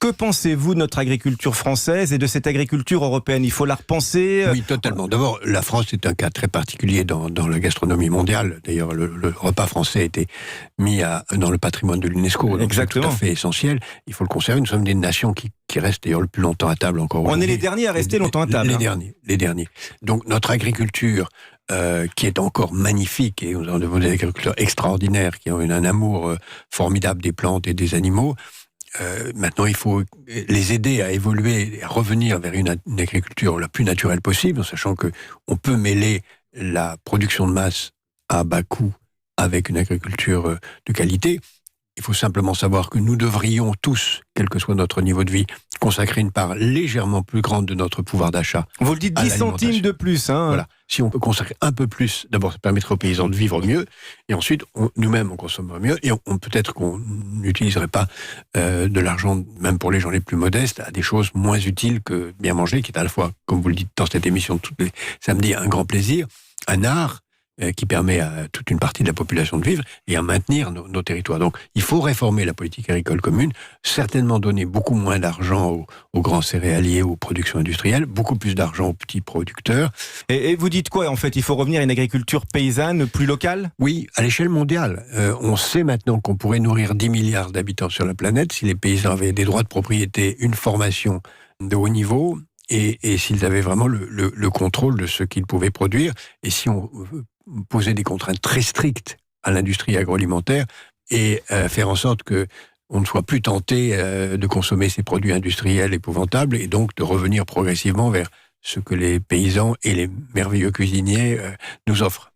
Que pensez-vous de notre agriculture française et de cette agriculture européenne ? Il faut la repenser. Oui, totalement. D'abord, la France est un cas très particulier dans la gastronomie mondiale. D'ailleurs, le repas français a été mis dans le patrimoine de l'UNESCO. Donc Exactement. C'est tout à fait essentiel. Il faut le conserver. Nous sommes des nations qui restent d'ailleurs le plus longtemps à table encore aujourd'hui. On est les derniers à rester longtemps à table. Les derniers. Donc notre agriculture, qui est encore magnifique, et nous avons des agriculteurs extraordinaires qui ont un amour formidable des plantes et des animaux. Maintenant, il faut les aider à évoluer, à revenir vers une agriculture la plus naturelle possible, en sachant que on peut mêler la production de masse à bas coût avec une agriculture de qualité. Il faut simplement savoir que nous devrions tous, quel que soit notre niveau de vie, consacrer une part légèrement plus grande de notre pouvoir d'achat. Vous le dites, 10 centimes de plus. Voilà. Si on peut consacrer un peu plus, d'abord, ça permettrait aux paysans de vivre mieux, et ensuite, nous-mêmes, on consommerait mieux, et peut-être qu'on n'utiliserait pas de l'argent, même pour les gens les plus modestes, à des choses moins utiles que bien manger, qui est à la fois, comme vous le dites dans cette émission tous les samedis, un grand plaisir, un art, qui permet à toute une partie de la population de vivre et à maintenir nos territoires. Donc, il faut réformer la politique agricole commune, certainement donner beaucoup moins d'argent aux grands céréaliers, aux productions industrielles, beaucoup plus d'argent aux petits producteurs. Et vous dites quoi, en fait ? Il faut revenir à une agriculture paysanne, plus locale ? Oui, à l'échelle mondiale. On sait maintenant qu'on pourrait nourrir 10 milliards d'habitants sur la planète si les paysans avaient des droits de propriété, une formation de haut niveau, et s'ils avaient vraiment le contrôle de ce qu'ils pouvaient produire. Et si on poser des contraintes très strictes à l'industrie agroalimentaire et faire en sorte que on ne soit plus tenté de consommer ces produits industriels épouvantables et donc de revenir progressivement vers ce que les paysans et les merveilleux cuisiniers nous offrent.